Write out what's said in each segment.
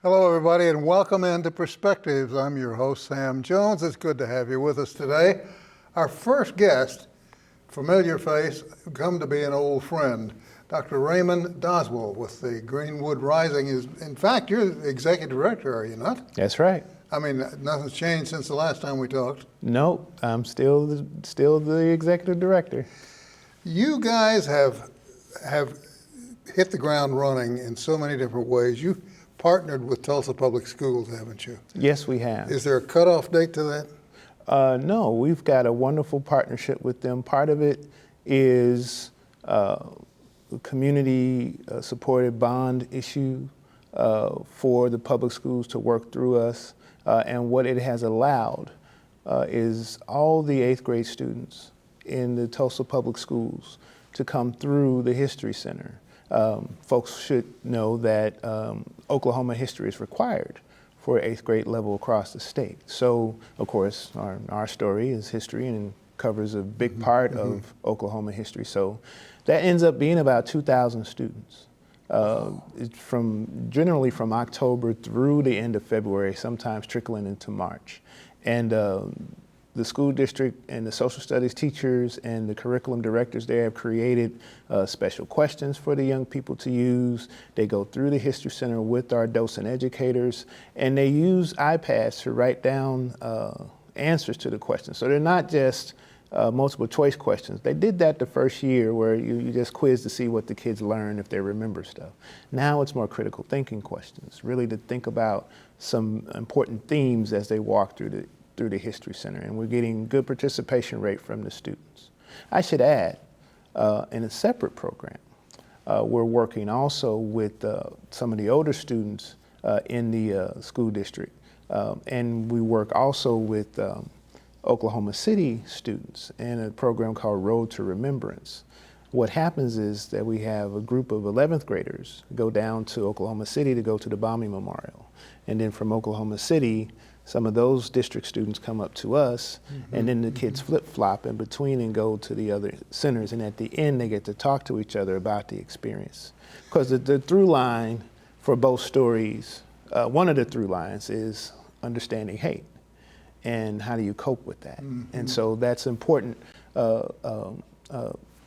Hello, everybody, and welcome into Perspectives. I'm your host, Sam Jones. It's good to have you with us today. Our first guest, familiar face, come to be an old friend, Dr. Raymond Doswell with the Greenwood Rising. In fact, you're the executive director, are you not? That's right. I mean, nothing's changed since the last time we talked. Nope, I'm still the executive director. You guys have hit the ground running in so many different ways. You partnered with Tulsa Public Schools, haven't you? Yes, we have. Is there a cutoff date to that? No, we've got a wonderful partnership with them. Part of it is community supported bond issue for the public schools to work through us. And what it has allowed is all the 8th grade students in the Tulsa Public Schools to come through the History Center. Folks should know that Oklahoma history is required for 8th grade level across the state. So, of course, our story is history and covers a big part of Oklahoma history. So that ends up being about 2,000 students. Generally from October through the end of February, sometimes trickling into March. And the school district and the social studies teachers and the curriculum directors there have created special questions for the young people to use. They go through the History Center with our docent educators, and they use iPads to write down answers to the questions. So they're not just multiple choice questions. They did that the first year where you just quiz to see what the kids learn if they remember stuff. Now it's more critical thinking questions, really to think about some important themes as they walk through the History Center, and we're getting good participation rate from the students. I should add, in a separate program, we're working also with some of the older students in the school district, and we work also with Oklahoma City students in a program called Road to Remembrance. What happens is that we have a group of 11th graders go down to Oklahoma City to go to the bombing memorial. And then from Oklahoma City, some of those district students come up to us, and then the kids flip-flop in between and go to the other centers. And at the end, they get to talk to each other about the experience. Because the through line for both stories, one of the through lines is understanding hate. And how do you cope with that? And so that's important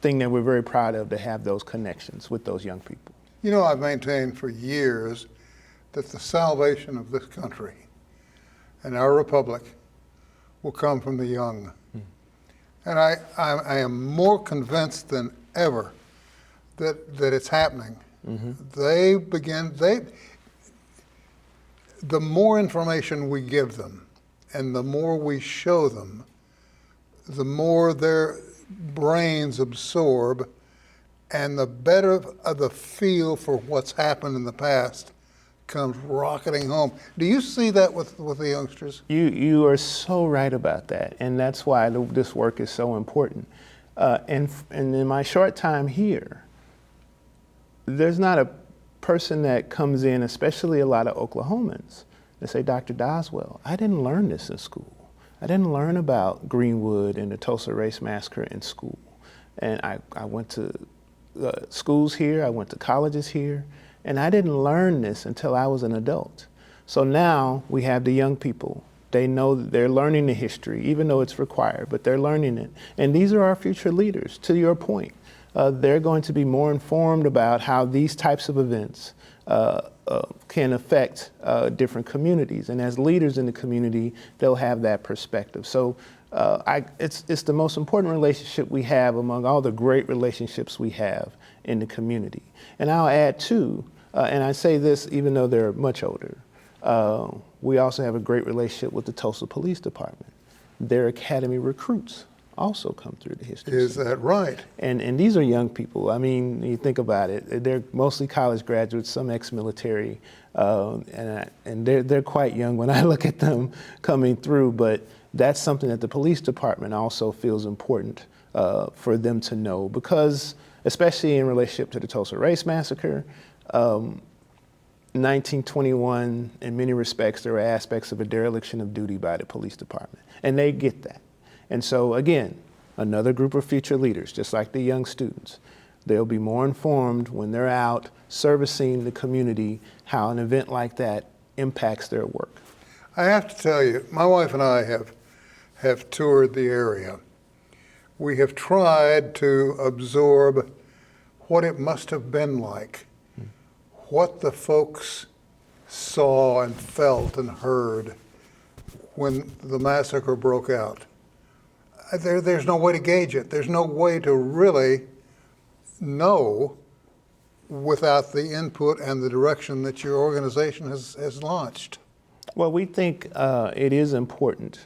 thing that we're very proud of, to have those connections with those young people. You know, I've maintained for years that the salvation of this country and our republic will come from the young. And I am more convinced than ever that it's happening. The more information we give them and the more we show them, the more their brains absorb, and the better the feel for what's happened in the past comes rocketing home. Do you see that with the youngsters? You are so right about that, and that's why this work is so important. And in my short time here, there's not a person that comes in, especially a lot of Oklahomans, that say, Dr. Doswell, I didn't learn this in school. I didn't learn about Greenwood and the Tulsa race massacre in school. And I went to schools here, I went to colleges here, and I didn't learn this until I was an adult. So now we have the young people. They know that they're learning the history, even though it's required, but they're learning it. And these are our future leaders, to your point. They're going to be more informed about how these types of events can affect different communities. And as leaders in the community, they'll have that perspective. So it's the most important relationship we have among all the great relationships we have in the community. And I'll add too, and I say this even though they're much older, we also have a great relationship with the Tulsa Police Department. Their academy recruits also come through the History Is Center. that right? And these are young people. I mean, you think about it, they're mostly college graduates, some ex-military, and they're quite young when I look at them coming through, but that's something that the police department also feels important for them to know, because especially in relationship to the Tulsa race massacre, 1921, in many respects, there were aspects of a dereliction of duty by the police department, and they get that. And so again, another group of future leaders, just like the young students, they'll be more informed when they're out servicing the community, how an event like that impacts their work. I have to tell you, my wife and I have toured the area. We have tried to absorb what it must have been like, what the folks saw and felt and heard when the massacre broke out. There's no way to gauge it. There's no way to really know without the input and the direction that your organization has launched. Well, we think it is important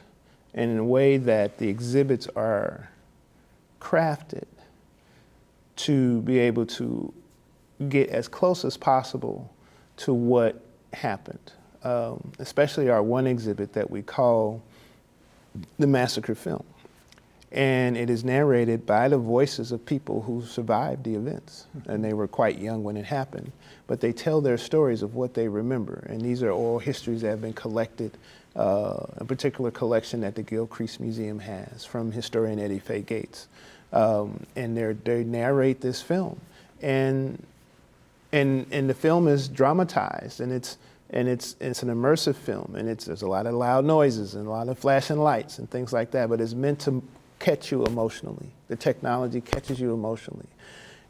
in a way that the exhibits are crafted to be able to get as close as possible to what happened, especially our one exhibit that we call the Massacre film. And it is narrated by the voices of people who survived the events. And they were quite young when it happened. But they tell their stories of what they remember. And these are oral histories that have been collected, a particular collection that the Gilcrease Museum has from historian Eddie Faye Gates. And they narrate this film. And the film is dramatized, and it's an immersive film, and there's a lot of loud noises and a lot of flashing lights and things like that, but it's meant to catch you emotionally. The technology catches you emotionally.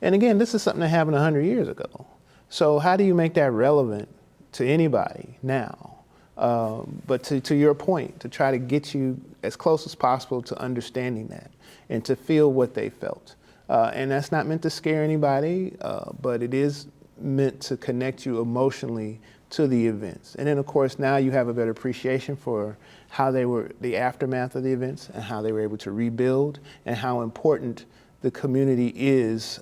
And again, this is something that happened 100 years ago. So how do you make that relevant to anybody now? But to your point, to try to get you as close as possible to understanding that and to feel what they felt. And that's not meant to scare anybody, but it is meant to connect you emotionally to the events. And then of course now you have a better appreciation for how they were, the aftermath of the events, and how they were able to rebuild, and how important the community is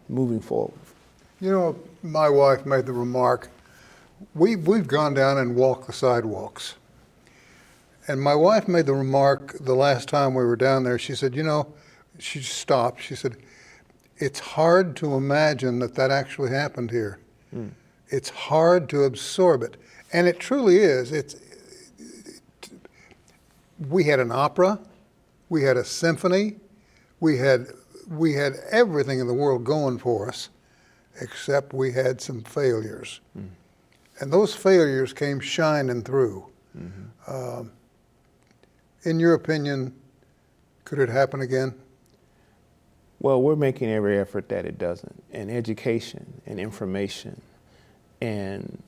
moving forward. You know, my wife made the remark, we've gone down and walked the sidewalks. And my wife made the remark the last time we were down there, she said, you know, she stopped, she said, it's hard to imagine that that actually happened here. It's hard to absorb it. And it truly is. We had an opera, we had a symphony, we had everything in the world going for us, except we had some failures. And those failures came shining through. In your opinion, could it happen again? Well, we're making every effort that it doesn't, and education and information and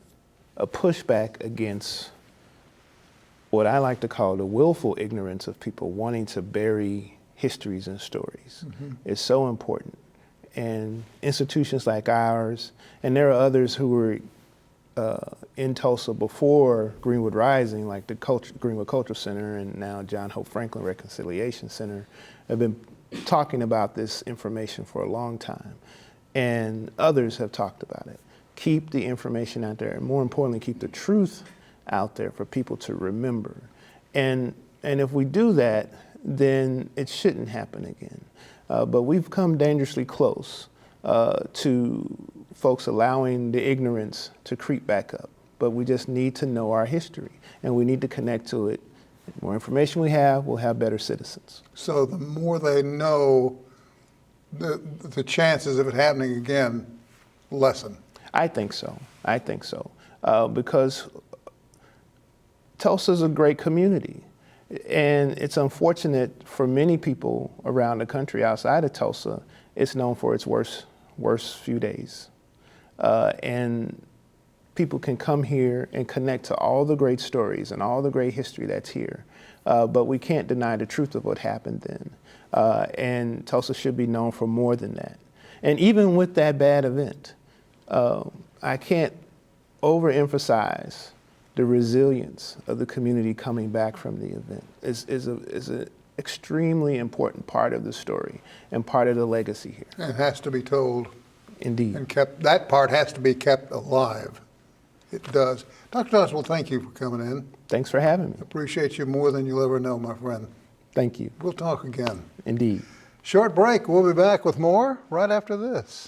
a pushback against what I like to call the willful ignorance of people wanting to bury histories and stories is so important. And institutions like ours, and there are others who were in Tulsa before Greenwood Rising, like the Greenwood Cultural Center and now John Hope Franklin Reconciliation Center, have been talking about this information for a long time. And others have talked about it. Keep the information out there, and more importantly, keep the truth out there for people to remember. And if we do that, then it shouldn't happen again. But we've come dangerously close to folks allowing the ignorance to creep back up. But we just need to know our history, and we need to connect to it. The more information we have, we'll have better citizens. So the more they know, the chances of it happening again lessen. I think so. I think so. Because Tulsa is a great community. And it's unfortunate for many people around the country outside of Tulsa, it's known for its worst few days. And people can come here and connect to all the great stories and all the great history that's here. But we can't deny the truth of what happened then. And Tulsa should be known for more than that. And even with that bad event, I can't overemphasize the resilience of the community coming back from the event. Is an extremely important part of the story and part of the legacy here. It has to be told. Indeed. And that part has to be kept alive. It does. Dr. Doswell, thank you for coming in. Thanks for having me. Appreciate you more than you'll ever know, my friend. Thank you. We'll talk again. Indeed. Short break. We'll be back with more right after this.